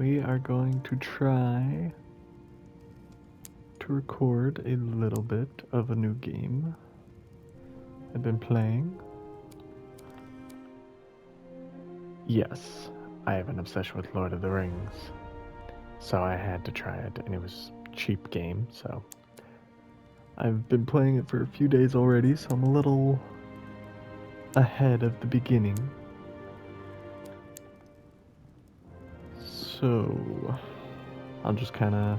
we are going to try to record a little bit of a new game I've been playing. Yes, I have an obsession with Lord of the Rings, so I had to try it, and it was a cheap game, so I've been playing it for a few days already, so I'm a little ahead of the beginning. So I'll just kind of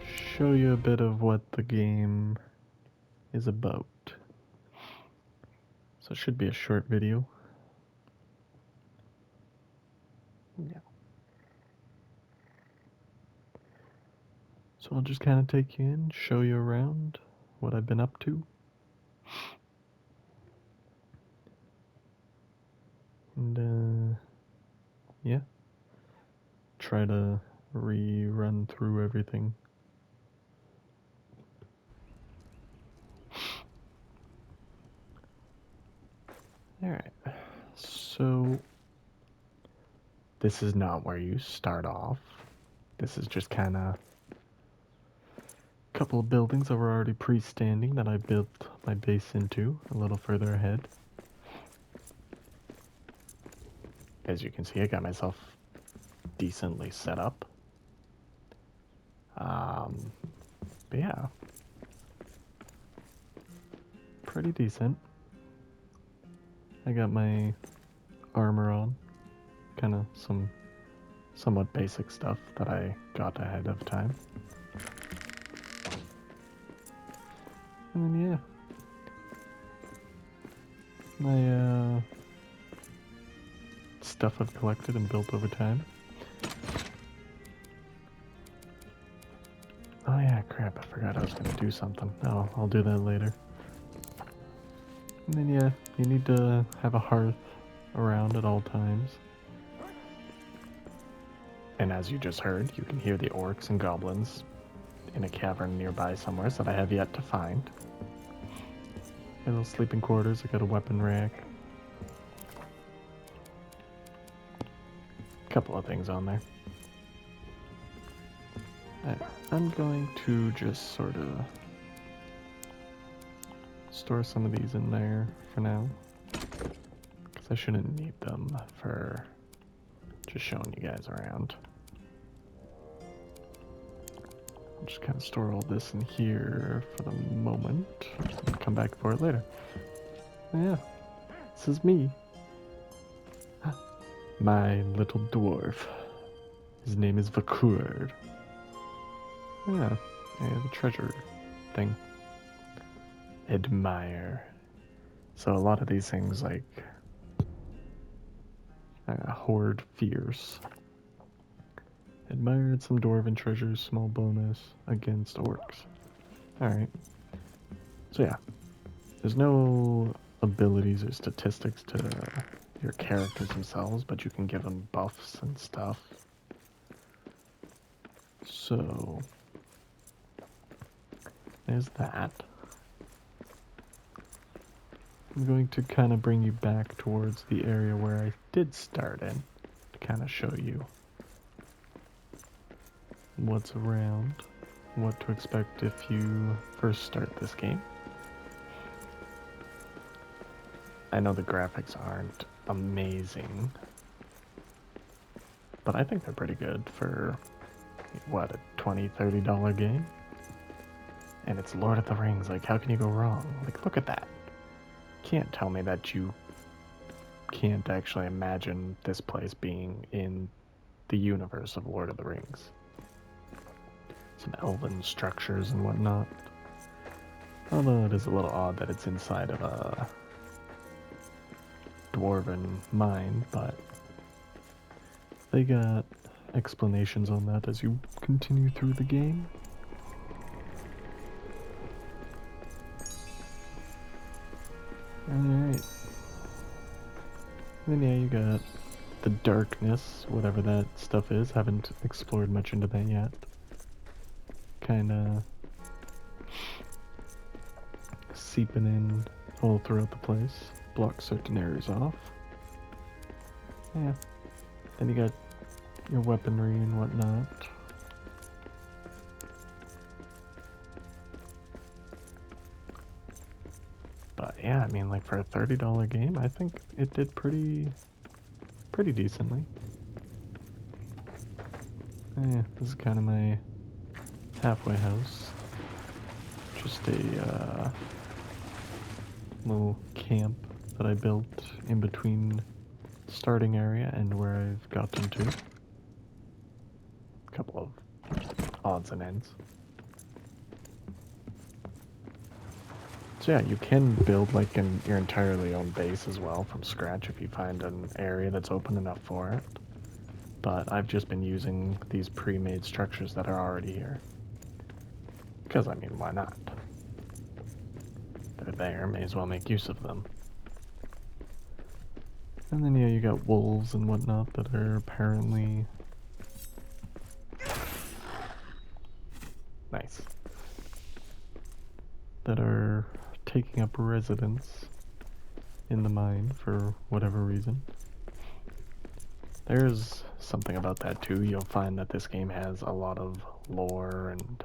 show you a bit of what the game is about. So it should be a short video. Yeah. So I'll just kind of take you in, show you around what I've been up to. And yeah, try to rerun through everything. Alright, so this is not where you start off. This is just kind of a couple of buildings that were already pre-standing that I built my base into a little further ahead. As you can see, I got myself decently set up. But yeah, pretty decent. I got my armor on, kind of some somewhat basic stuff that I got ahead of time. And then yeah, my stuff I've collected and built over time. Oh yeah, crap, I forgot I was gonna do something. Oh, I'll do that later. And then yeah, you need to have a hearth around at all times. And as you just heard, you can hear the orcs and goblins in a cavern nearby somewhere that I have yet to find. A little sleeping quarters, I got a weapon rack. A couple of things on there. I'm going to just sort of store some of these in there for now, because I shouldn't need them for just showing you guys around. I'll just kind of store all this in here for the moment. I'll come back for it later. Yeah, this is me. My little dwarf. His name is Vakur. Yeah, I have a treasure thing. Admire. So a lot of these things like hoard fierce. Admired some dwarven treasures, small bonus against orcs. Alright. So yeah, there's no abilities or statistics to your characters themselves, but you can give them buffs and stuff. So there's that. I'm going to kind of bring you back towards the area where I did start in to kind of show you what's around, what to expect if you first start this game. I know the graphics aren't amazing, but I think they're pretty good for, what, a $20-$30 game? And it's Lord of the Rings, like how can you go wrong? Like look at that. Can't tell me that you can't actually imagine this place being in the universe of Lord of the Rings. Some elven structures and whatnot. Although it is a little odd that it's inside of a dwarven mine, but they got explanations on that as you continue through the game. Alright. Then yeah, you got the darkness, whatever that stuff is. Haven't explored much into that yet. Kinda seeping in all throughout the place. Block certain areas off. Yeah. Then you got your weaponry and whatnot. But yeah, I mean, like for a $30 game, I think it did pretty decently. Yeah, this is kind of my halfway house. Just a little camp that I built in between the starting area and where I've gotten to. A couple of odds and ends. So yeah, you can build like your entirely own base as well from scratch if you find an area that's open enough for it. But I've just been using these pre-made structures that are already here. Because, I mean, why not? They're there, may as well make use of them. And then, yeah, you got wolves and whatnot that are apparently... nice. That are taking up residence in the mine for whatever reason. There's something about that too. You'll find that this game has a lot of lore and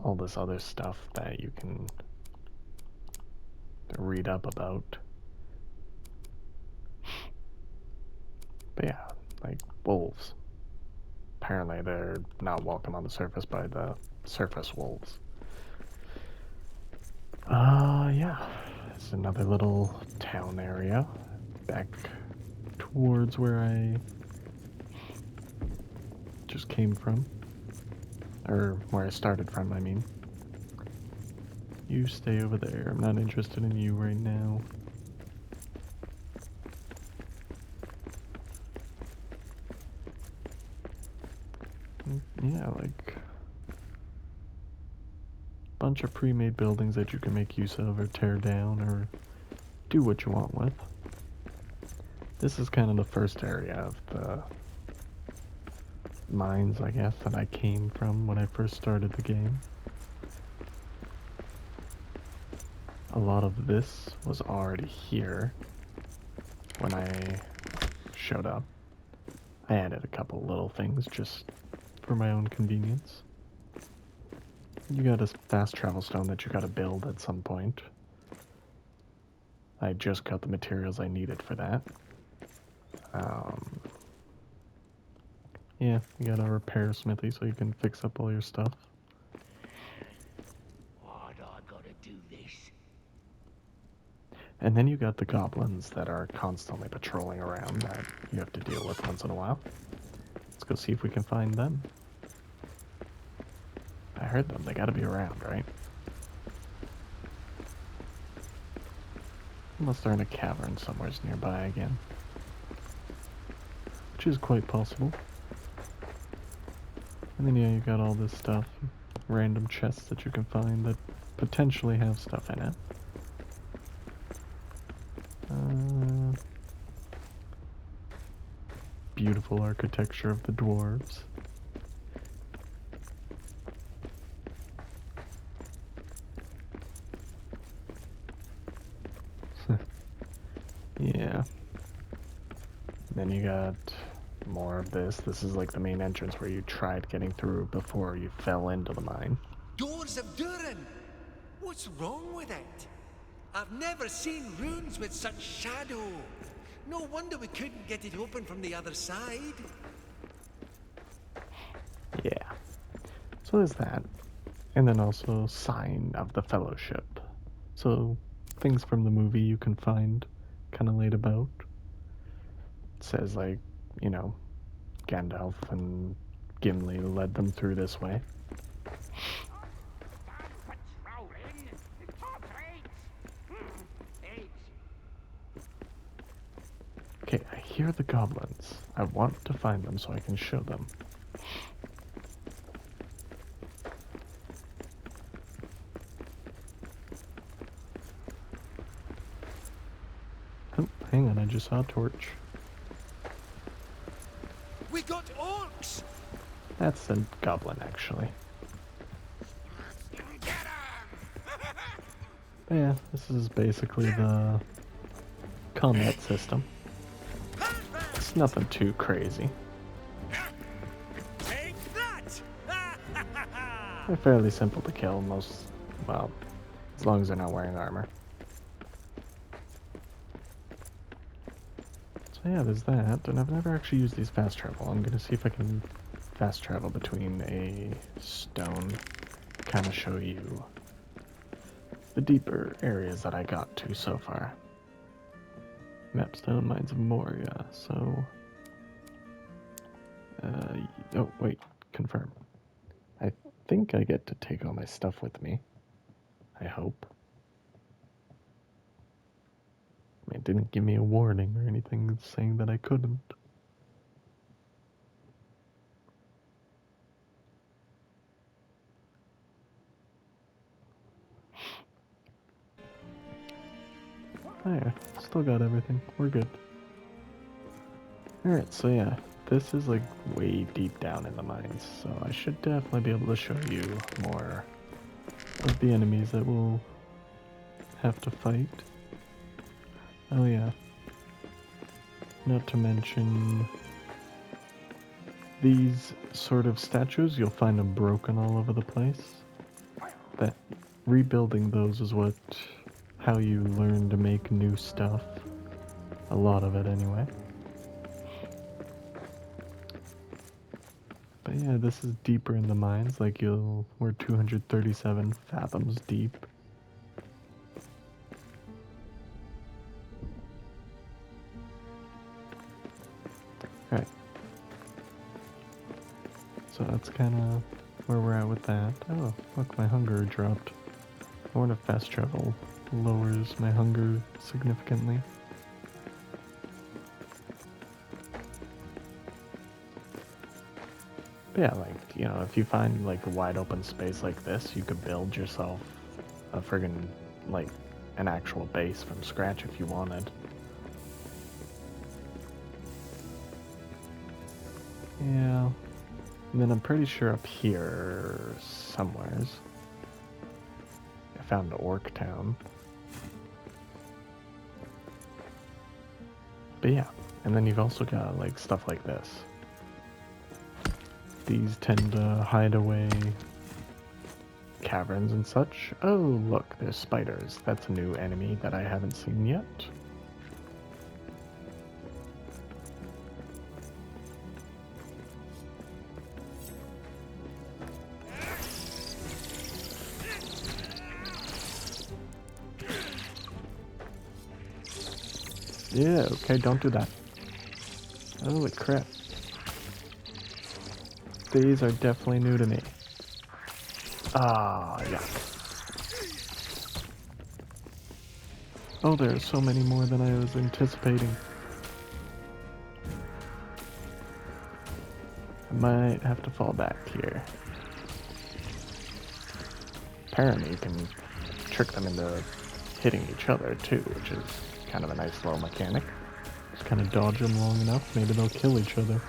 all this other stuff that you can read up about. But yeah, like wolves. Apparently they're not welcome on the surface by the surface wolves. Yeah. It's another little town area back towards where I just came from. Or where I started from, I mean. You stay over there. I'm not interested in you right now. Yeah, like bunch of pre-made buildings that you can make use of or tear down or do what you want with. This is kind of the first area of the mines, I guess, that I came from when I first started the game. A lot of this was already here when I showed up. I added a couple little things just for my own convenience. You got a fast travel stone that you gotta build at some point. I just got the materials I needed for that. Yeah, you got a repair smithy so you can fix up all your stuff. Why'd I gotta do this? And then you got the goblins that are constantly patrolling around that you have to deal with once in a while. Let's go see if we can find them. I heard them, they gotta be around, right? Unless they're in a cavern somewhere nearby again. Which is quite possible. And then yeah, you got all this stuff. Random chests that you can find that potentially have stuff in it. Beautiful architecture of the dwarves. Yeah. Then you got more of this. This is like the main entrance where you tried getting through before you fell into the mine. Doors of Durin! What's wrong with it? I've never seen runes with such shadow. No wonder we couldn't get it open from the other side. Yeah. So there's that. And then also Sign of the Fellowship. So things from the movie you can find kind of laid about. It says like, you know, Gandalf and Gimli led them through this way. Okay, I hear the goblins. I want to find them so I can show them. Oh, hang on, I just saw a torch. We got orcs! That's a goblin, actually. But yeah, this is basically the combat system. It's nothing too crazy. Take that! They're fairly simple to kill, well, as long as they're not wearing armor. So yeah, there's that, and I've never actually used these fast travel. I'm gonna see if I can fast travel between a stone, kind of show you the deeper areas that I got to so far. Mapstone, Mines of Moria, so... oh, wait, confirm. I think I get to take all my stuff with me. I hope. I mean, it didn't give me a warning or anything saying that I couldn't. Oh yeah, still got everything. We're good. Alright, so yeah, this is like way deep down in the mines, so I should definitely be able to show you more of the enemies that we'll have to fight. Oh yeah. Not to mention these sort of statues, you'll find them broken all over the place. That rebuilding those is how you learn to make new stuff. A lot of it anyway. But yeah, this is deeper in the mines, like we're 237 fathoms deep. Right. So that's kind of where we're at with that. Oh, look, my hunger dropped. I wonder if fast travel lowers my hunger significantly. But yeah, like, you know, if you find like a wide open space like this, you could build yourself a friggin', like, an actual base from scratch if you wanted. Yeah. And then I'm pretty sure up here somewheres I found Orc Town. But yeah, and then you've also got like stuff like this. These tend to hide away caverns and such. Oh, look, there's spiders. That's a new enemy that I haven't seen yet. Yeah, okay, don't do that. Holy crap. These are definitely new to me. Ah, yuck. Oh, there are so many more than I was anticipating. I might have to fall back here. Apparently you can trick them into hitting each other too, which is kind of a nice little mechanic. Just kind of dodge them long enough, maybe they'll kill each other.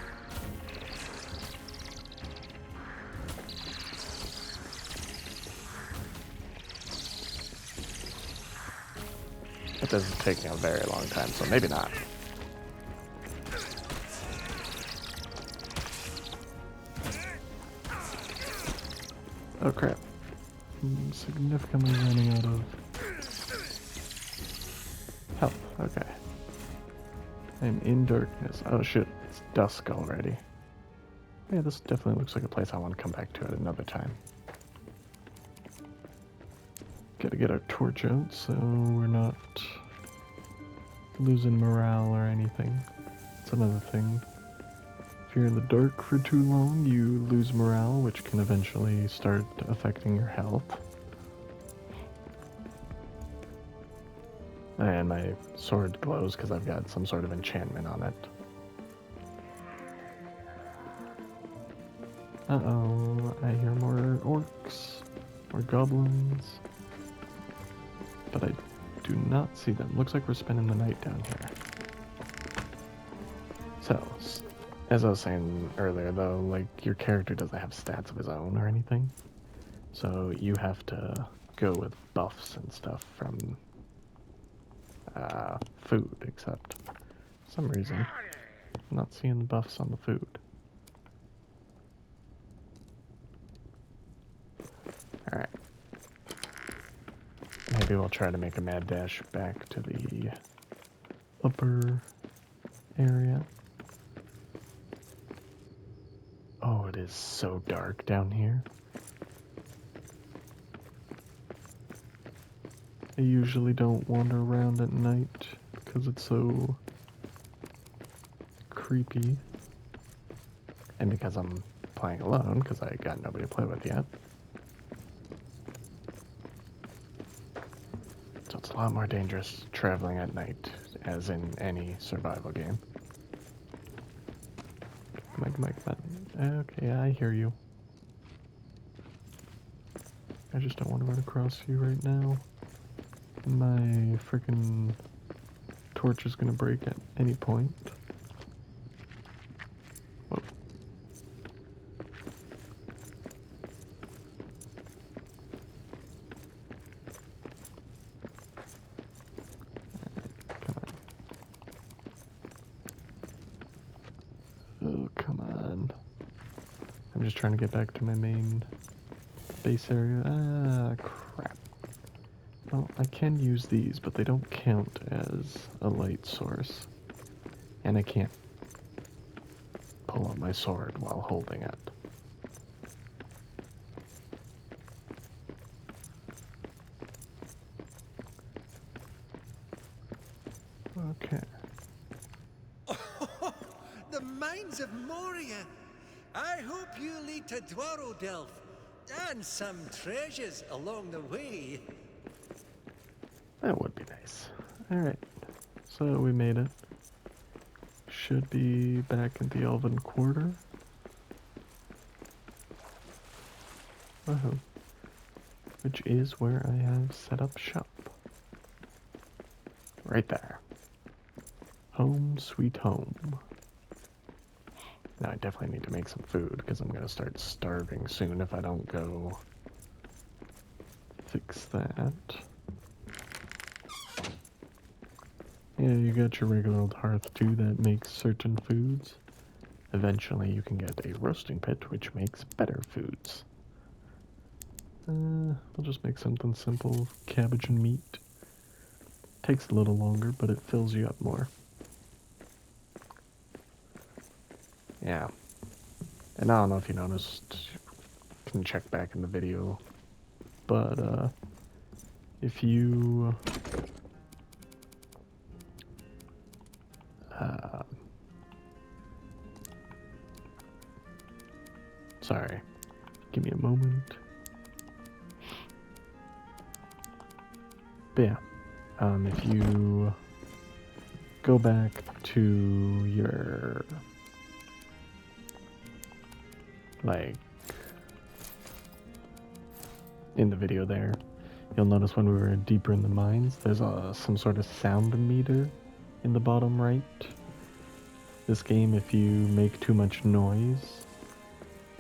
It doesn't take me a very long time, so maybe not. Oh crap. I'm significantly running out of health. Okay. I'm in darkness. Oh shit, it's dusk already. Yeah, this definitely looks like a place I want to come back to at another time. Gotta get our torch out so we're not losing morale or anything. That's another thing. If you're in the dark for too long, you lose morale, which can eventually start affecting your health. And my sword glows because I've got some sort of enchantment on it. Uh-oh, I hear more orcs, more goblins, but I do not see them. Looks like we're spending the night down here. So, as I was saying earlier though, like, your character doesn't have stats of his own or anything, so you have to go with buffs and stuff from food, except for some reason I'm not seeing the buffs on the food. Alright. Maybe we'll try to make a mad dash back to the upper area. Oh, it is so dark down here. I usually don't wander around at night because it's so creepy. And because I'm playing alone, because I got nobody to play with yet. So it's a lot more dangerous traveling at night, as in any survival game. Come on. Okay, I hear you. I just don't want to run across you right now. My freaking torch is gonna break at any point. Whoa. Come on. Oh, come on. I'm just trying to get back to my main base area. Ah, crap. Well, I can use these, but they don't count as a light source. And I can't pull out my sword while holding it. Okay. Oh, the mines of Moria! I hope you lead to Dwarodelf, and some treasures along the way. That would be nice. Alright. So we made it. Should be back in the Elven Quarter. Uh-huh. Which is where I have set up shop. Right there. Home sweet home. Now I definitely need to make some food because I'm going to start starving soon if I don't go fix that. Yeah, you got your regular old hearth too that makes certain foods. Eventually you can get a roasting pit which makes better foods. I'll just make something simple, cabbage and meat. Takes a little longer, but it fills you up more. Yeah. And I don't know if you noticed, you can check back in the video, but if you sorry, give me a moment. But yeah, if you go back to your, like, in the video there, you'll notice when we were deeper in the mines, there's some sort of sound meter in the bottom right. This game, if you make too much noise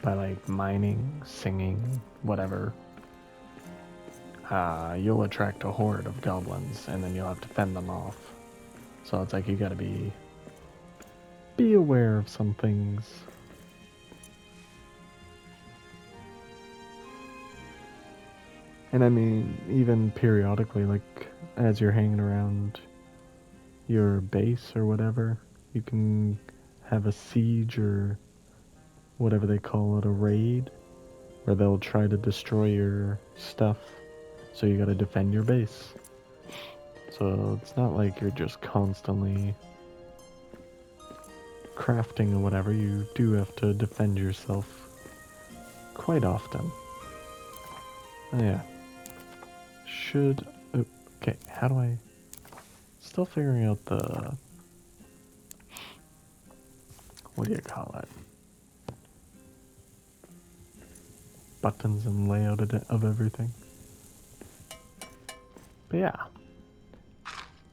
by like mining, singing, whatever, you'll attract a horde of goblins and then you'll have to fend them off. So it's like you gotta be aware of some things. And I mean, even periodically, like as you're hanging around your base or whatever, you can have a siege or whatever they call it, a raid, where they'll try to destroy your stuff. So you gotta defend your base. So it's not like you're just constantly crafting or whatever. You do have to defend yourself quite often. Oh, yeah. Should... Oh, okay, how do I... Still figuring out the... What do you call it? Buttons and layout of everything. But yeah.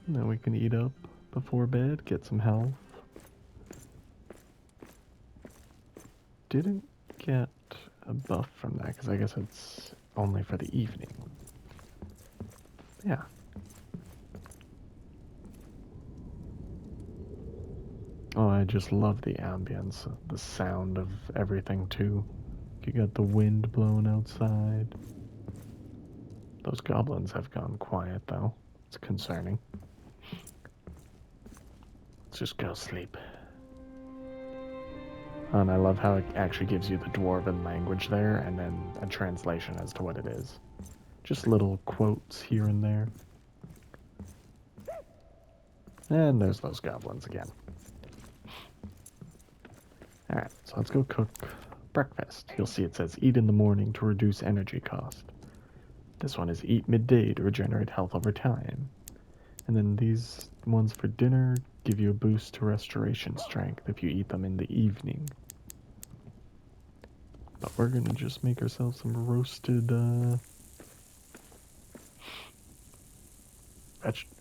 And then we can eat up before bed, get some health. Didn't get a buff from that, because I guess it's only for the evening. Yeah. Oh, I just love the ambience, the sound of everything too. You got the wind blowing outside. Those goblins have gone quiet though. It's concerning. Let's just go sleep. And I love how it actually gives you the dwarven language there and then a translation as to what it is. Just little quotes here and there. And there's those goblins again. Alright, so let's go cook breakfast. You'll see it says eat in the morning to reduce energy cost. This one is eat midday to regenerate health over time. And then these ones for dinner give you a boost to restoration strength if you eat them in the evening. But we're gonna just make ourselves some roasted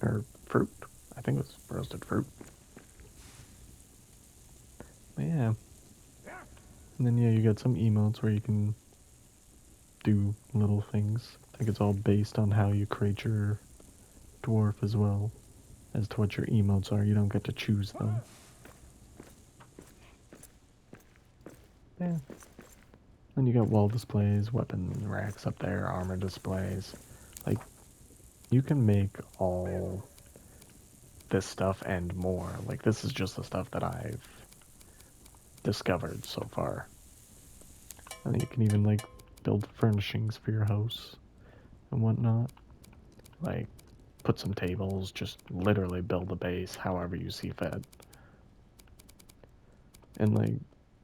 or fruit. I think it was roasted fruit. But yeah. And then yeah, you got some emotes where you can do little things. I think it's all based on how you create your dwarf as well as to what your emotes are. You don't get to choose them. Yeah. Then you got wall displays, weapon racks up there, armor displays. Like, you can make all this stuff and more. Like, this is just the stuff that I've discovered so far. And you can even, like, build furnishings for your house and whatnot. Like, put some tables, just literally build a base however you see fit. And, like,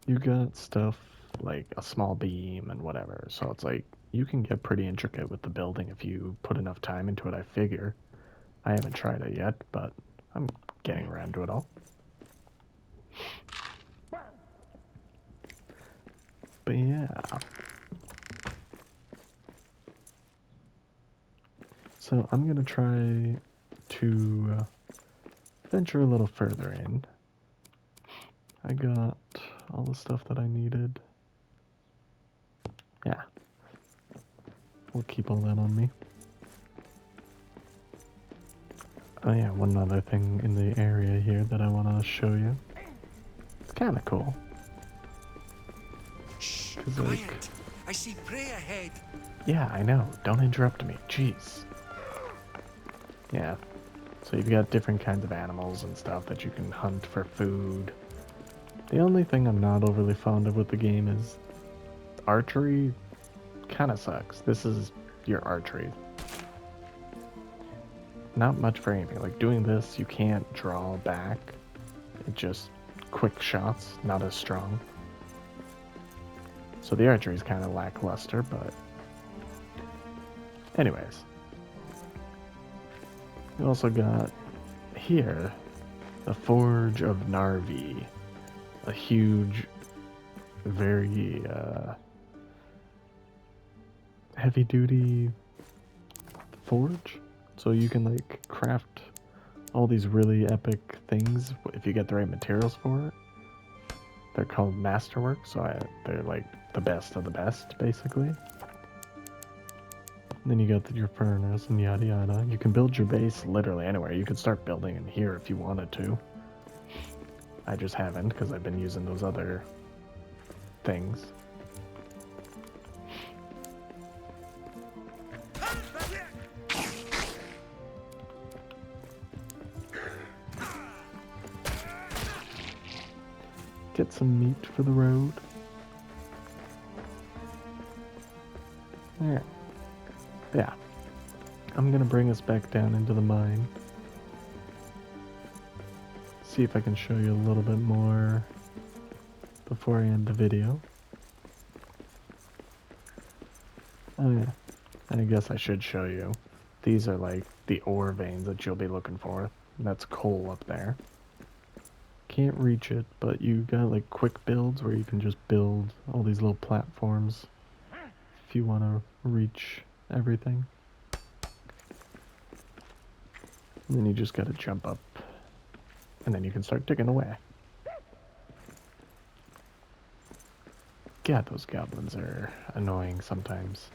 you got stuff like a small beam and whatever. So it's like, you can get pretty intricate with the building if you put enough time into it, I figure. I haven't tried it yet, but I'm getting around to it all. But yeah. So I'm going to try to venture a little further in. I got all the stuff that I needed. Yeah. We'll keep all that on me. Oh yeah, one other thing in the area here that I want to show you. It's kind of cool. Shh, Like, quiet. I see prey ahead. yeah, I know. Don't interrupt me. Jeez. Yeah. So you've got different kinds of animals and stuff that you can hunt for food. The only thing I'm not overly fond of with the game is archery kind of sucks. This is your archery. Not much for aiming. Like doing this, you can't draw back. It just quick shots, not as strong. So the archery is kind of lackluster, but anyways. You also got here the Forge of Narvi, a huge, very heavy-duty forge. So you can like craft all these really epic things if you get the right materials for it. They're called masterwork, so they're like the best of the best, basically. And then you got your furnace and yada yada. You can build your base literally anywhere. You could start building in here if you wanted to. I just haven't because I've been using those other things. Get some meat for the road. Alright. Yeah. I'm gonna bring us back down into the mine. See if I can show you a little bit more before I end the video. Oh yeah. And I guess I should show you. These are like the ore veins that you'll be looking for. That's coal up there. Can't reach it, but you got like quick builds where you can just build all these little platforms if you want to reach everything. And then you just got to jump up and then you can start digging away. God, those goblins are annoying sometimes.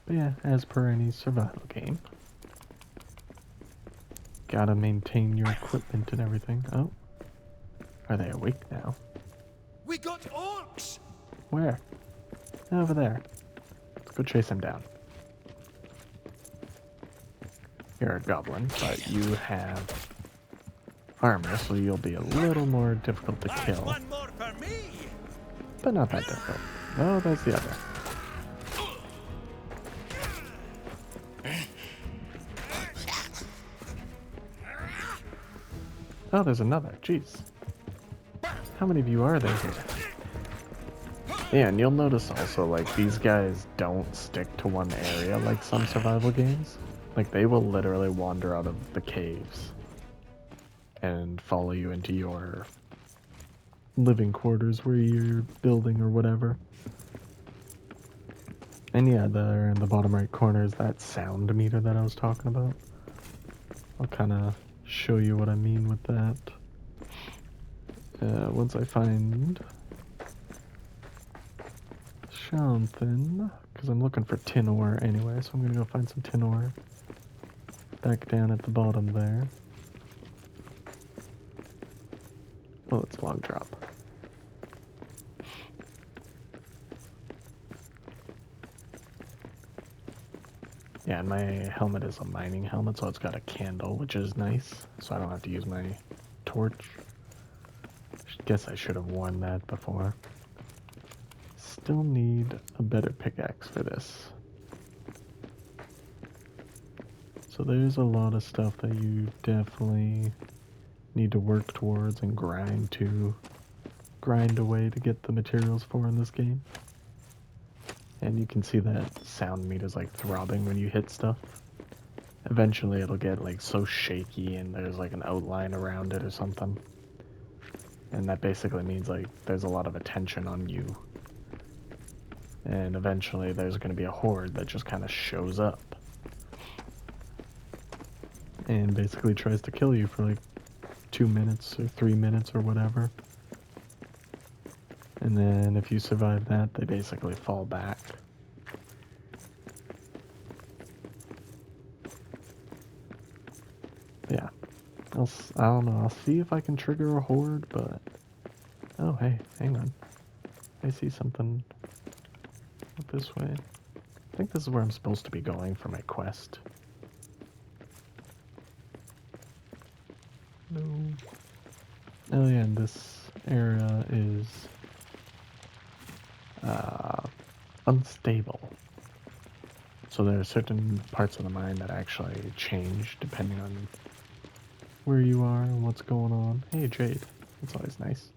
But yeah, as per any survival game, gotta maintain your equipment and everything. Oh, are they awake now? We got orcs! Where? Over there. Let's go chase him down. You're a goblin, but you have armor, so you'll be a little more difficult to kill. One more for me! But not that difficult. Oh, that's the other. Oh, there's another. Jeez. How many of you are there here? Yeah, and you'll notice also, like, these guys don't stick to one area like some survival games. Like, they will literally wander out of the caves and follow you into your living quarters where you're building or whatever. And yeah, there in the bottom right corner is that sound meter that I was talking about. I'll kind of show you what I mean with that. Once I find something, because I'm looking for tin ore anyway, so I'm gonna go find some tin ore back down at the bottom there. Oh, it's a long drop. Yeah, and my helmet is a mining helmet, so it's got a candle, which is nice, so I don't have to use my torch. Guess I should have worn that before. Still need a better pickaxe for this. So there's a lot of stuff that you definitely need to work towards and grind away to get the materials for in this game. And you can see that sound meter's like throbbing when you hit stuff. Eventually it'll get like so shaky and there's like an outline around it or something. And that basically means like there's a lot of attention on you. And eventually there's going to be a horde that just kind of shows up. And basically tries to kill you for like 2 minutes or 3 minutes or whatever. And then if you survive that, they basically fall back. Yeah. I don't know. I'll see if I can trigger a horde, but... Oh, hey, hang on. I see something this way. I think this is where I'm supposed to be going for my quest. No. Oh yeah, and this area is unstable. So there are certain parts of the mine that actually change depending on where you are and what's going on. Hey, Jade. That's always nice.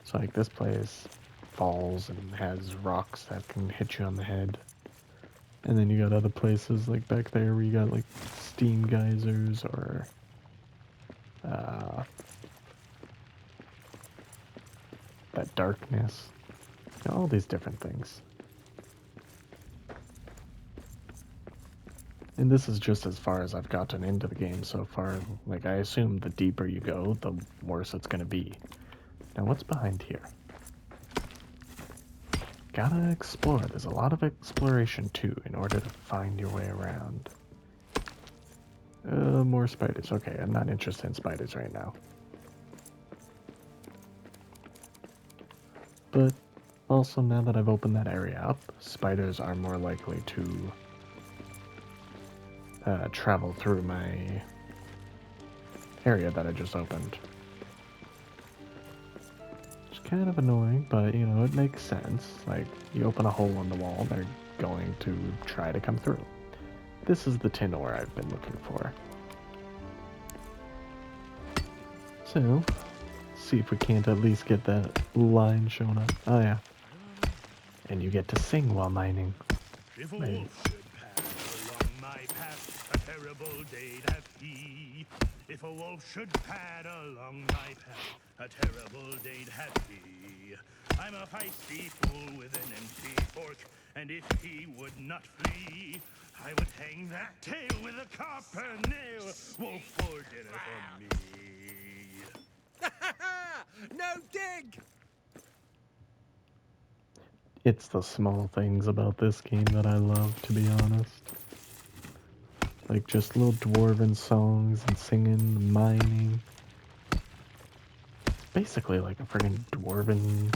So like this place falls and has rocks that can hit you on the head. And then you got other places like back there where you got like steam geysers or that darkness. All these different things. And this is just as far as I've gotten into the game so far. Like, I assume the deeper you go, the worse it's gonna be. Now, what's behind here? Gotta explore. There's a lot of exploration, too, in order to find your way around. More spiders. Okay, I'm not interested in spiders right now. But also, now that I've opened that area up, spiders are more likely to travel through my area that I just opened. It's kind of annoying, but you know, it makes sense. Like, you open a hole in the wall, they're going to try to come through. This is the tin ore I've been looking for. So, see if we can't at least get that line shown up. Oh yeah. And you get to sing while mining. If a wolf should pass along my path, a terrible day'd have he. If a wolf should pad along my path, a terrible day'd have he. I'm a feisty fool with an empty fork, and if he would not flee, I would hang that tail with a copper nail. Wolf for dinner for me. No dig! It's the small things about this game that I love, to be honest. Like just little dwarven songs and singing, mining. Basically like a friggin' dwarven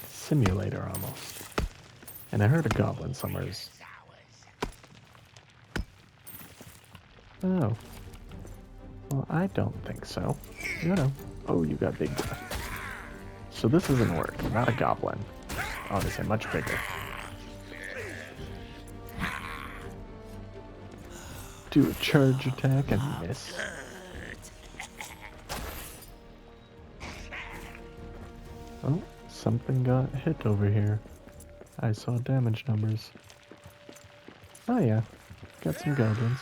simulator almost. And I heard a goblin somewheres. Oh. Well, I don't think so. You know. Oh, you got big breath. So this isn't working. Not a goblin. Obviously much bigger. Do a charge attack and miss. Oh, something got hit over here. I saw damage numbers. Oh yeah, got some goblins.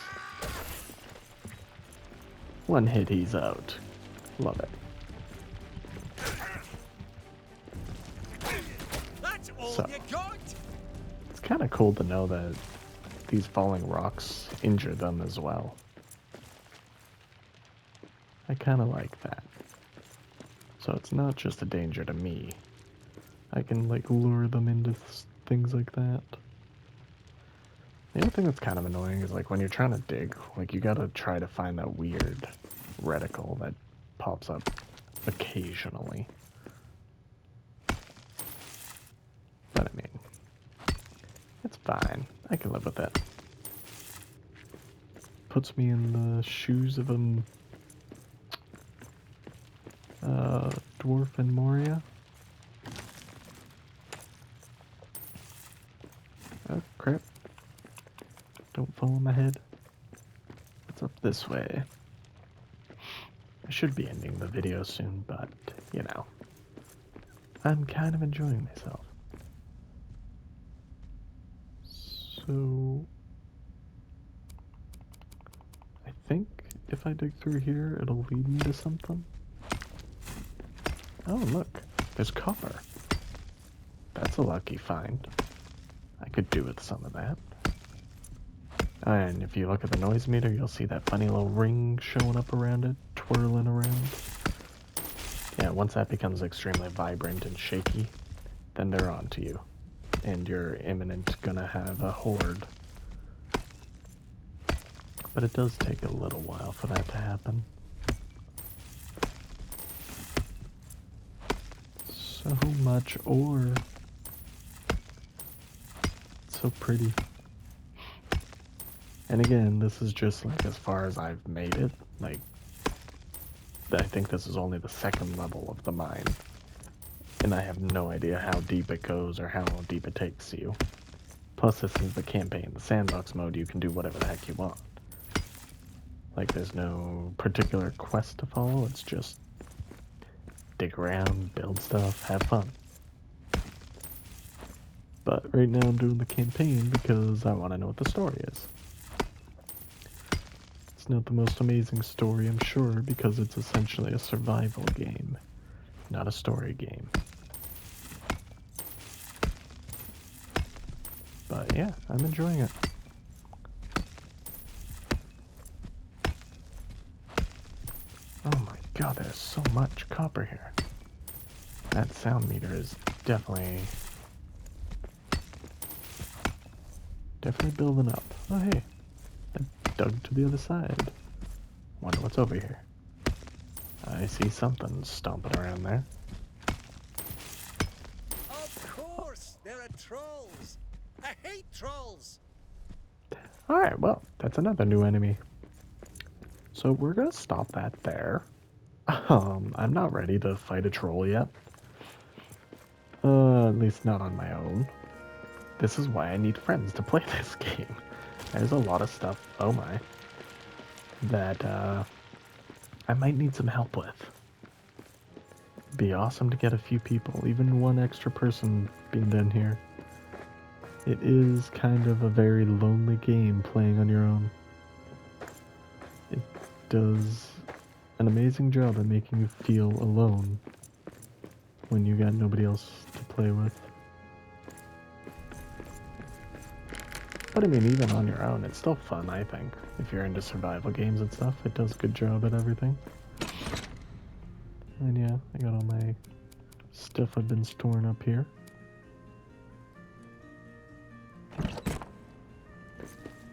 One hit, he's out. Love it. That's all So. you got? It's kind of cool to know that these falling rocks injure them as well. I kind of like that. So it's not just a danger to me. I can like lure them into things like that. The other thing that's kind of annoying is like when you're trying to dig, like you gotta try to find that weird reticle that pops up occasionally. But I mean, it's fine. I can live with it. Puts me in the shoes of a dwarf in Moria. Oh crap. Don't fall on my head. It's up this way. I should be ending the video soon, but, you know. I'm kind of enjoying myself. So... I think if I dig through here, it'll lead me to something. Oh, look. There's copper. That's a lucky find. I could do with some of that. And if you look at the noise meter, you'll see that funny little ring showing up around it, twirling around. Yeah, once that becomes extremely vibrant and shaky, then they're on to you. And you're imminent gonna have a horde. But it does take a little while for that to happen. So much ore. It's so pretty. And again, this is just like as far as I've made it. Like, I think this is only the second level of the mine. And I have no idea how deep it goes or how deep it takes you. Plus, this is the campaign. The sandbox mode, you can do whatever the heck you want. Like, there's no particular quest to follow. It's just dig around, build stuff, have fun. But right now I'm doing the campaign because I want to know what the story is. It's not the most amazing story, I'm sure, because it's essentially a survival game, not a story game. But yeah, I'm enjoying it. Oh my god, there's so much copper here. That sound meter is definitely building up. Oh hey, I dug to the other side. Wonder what's over here. I see something stomping around there. Of course, there are trolls. I hate trolls. Alright, well, that's another new enemy. So we're gonna stop that there. I'm not ready to fight a troll yet. At least not on my own. This is why I need friends to play this game. There's a lot of stuff, oh my, that I might need some help with. It'd be awesome to get a few people, even one extra person being done here. It is kind of a very lonely game playing on your own. It does an amazing job at making you feel alone when you got nobody else to play with. But I mean, even on your own, it's still fun, I think. If you're into survival games and stuff, it does a good job at everything. And yeah, I got all my stuff I've been storing up here.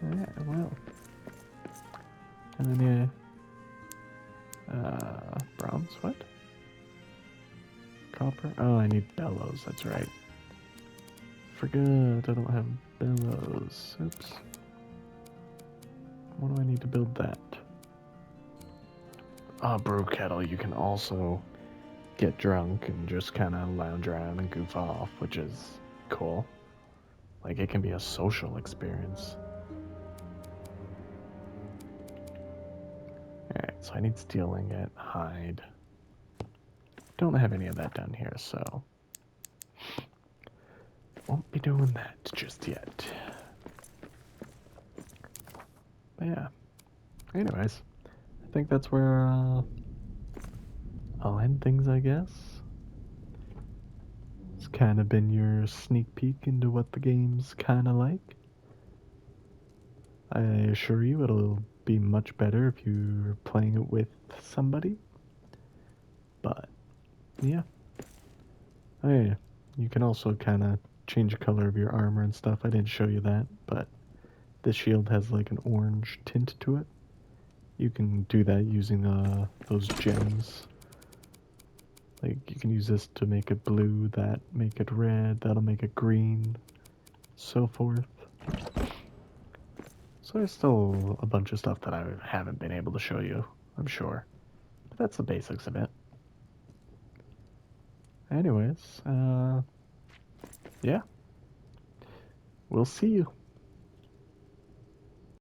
Yeah, well, pumps, what? Copper? Oh, I need bellows, that's right. Forgot, I don't have bellows. Oops. What do I need to build that? Brew kettle, you can also get drunk and just kind of lounge around and goof off, which is cool. Like, it can be a social experience. Alright, so I need steel ingot, hide. Don't have any of that down here, so won't be doing that just yet. But yeah. Anyways, I think that's where I'll end things, I guess. It's kind of been your sneak peek into what the game's kind of like. I assure you it'll be much better if you're playing it with somebody. But, yeah. Oh yeah, you can also kind of change the color of your armor and stuff. I didn't show you that, but this shield has like an orange tint to it. You can do that using those gems. Like, you can use this to make it blue, that make it red, that'll make it green, so forth. So there's still a bunch of stuff that I haven't been able to show you, I'm sure. But that's the basics of it. Anyways, yeah. We'll see you.